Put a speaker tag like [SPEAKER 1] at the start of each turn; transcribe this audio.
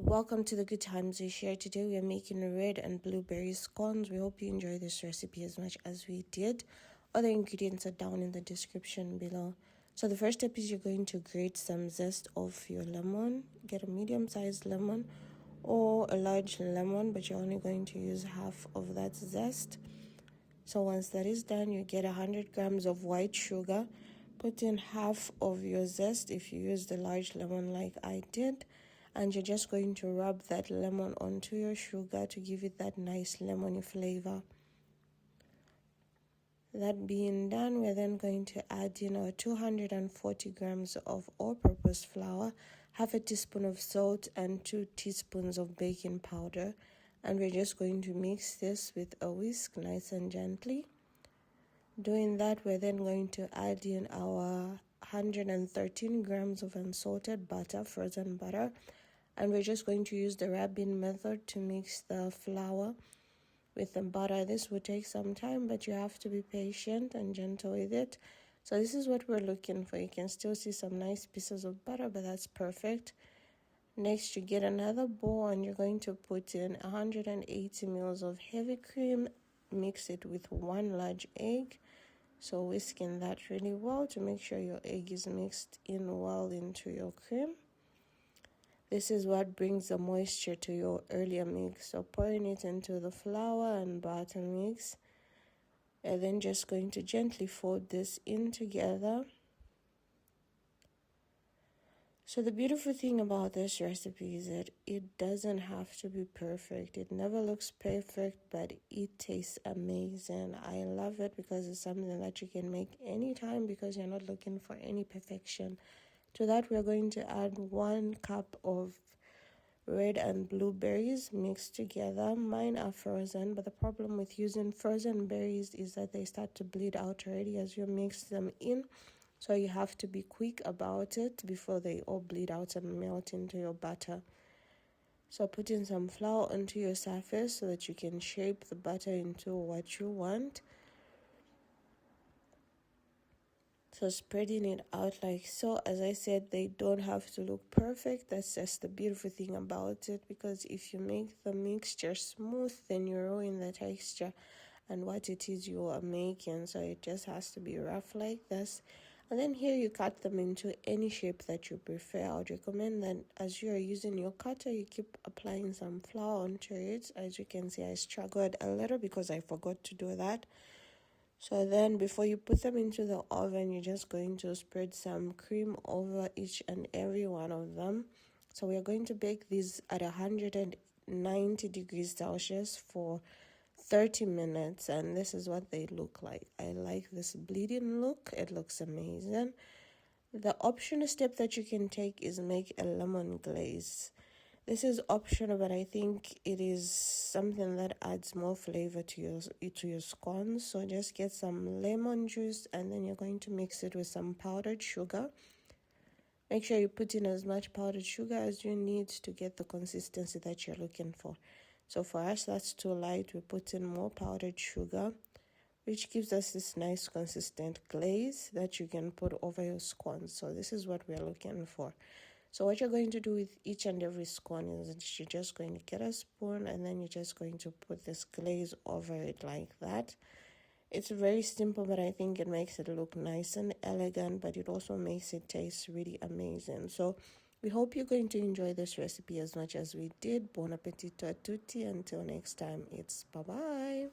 [SPEAKER 1] Welcome to the Good Times We Share. Today we are making red and blueberry scones. We hope you enjoy this recipe as much as we did. Other ingredients are down in the description below. So the first step is you're going to grate some zest off your lemon. Get a medium-sized lemon or a large lemon, but you're only going to use half of that zest. So once that is done, you get 100 grams of white sugar. Put in half of your zest if you use the large lemon like I did. And you're just going to rub that lemon onto your sugar to give it that nice lemony flavor. That being done, we're then going to add in our 240 grams of all-purpose flour, half a teaspoon of salt, and 2 teaspoons of baking powder. And we're just going to mix this with a whisk nice and gently. Doing that, we're then going to add in our 113 grams of unsalted butter, frozen butter. And we're just going to use the rubbing method to mix the flour with the butter. This will take some time, but you have to be patient and gentle with it. So this is what we're looking for. You can still see some nice pieces of butter, but that's perfect. Next, you get another bowl and you're going to put in 180 ml of heavy cream. Mix it with 1 large egg. So whisking that really well to make sure your egg is mixed in well into your cream. This is what brings the moisture to your earlier mix. So pouring it into the flour and butter mix. And then just going to gently fold this in together. So the beautiful thing about this recipe is that it doesn't have to be perfect. It never looks perfect, but it tastes amazing. I love it because it's something that you can make anytime because you're not looking for any perfection. To that, we're going to add 1 cup of red and blueberries mixed together. Mine are frozen, but the problem with using frozen berries is that they start to bleed out already as you mix them in. So you have to be quick about it before they all bleed out and melt into your butter. So put in some flour onto your surface so that you can shape the butter into what you want. So spreading it out like so. As I said, they don't have to look perfect. That's just the beautiful thing about it, because if you make the mixture smooth, then you ruin the texture and what it is you are making. So it just has to be rough like this. And then here you cut them into any shape that you prefer. I would recommend that as you are using your cutter, you keep applying some flour onto it. As you can see, I struggled a little because I forgot to do that. So then before you put them into the oven, you're just going to spread some cream over each and every one of them. So we are going to bake these at 190 degrees Celsius for 30 minutes, and this is what they look like. I like this bleeding look. It looks amazing. The optional step that you can take is make a lemon glaze. This is optional, but I think it is something that adds more flavor to your scones. So just get some lemon juice and then you're going to mix it with some powdered sugar. Make sure you put in as much powdered sugar as you need to get the consistency that you're looking for. So for us, that's too light. We put in more powdered sugar, which gives us this nice consistent glaze that you can put over your scones. So this is what we're looking for. So what you're going to do with each and every scone is that you're just going to get a spoon and then you're just going to put this glaze over it like that. It's very simple, but I think it makes it look nice and elegant, but it also makes it taste really amazing. So we hope you're going to enjoy this recipe as much as we did. Buon appetito a tutti. Until next time, it's bye-bye.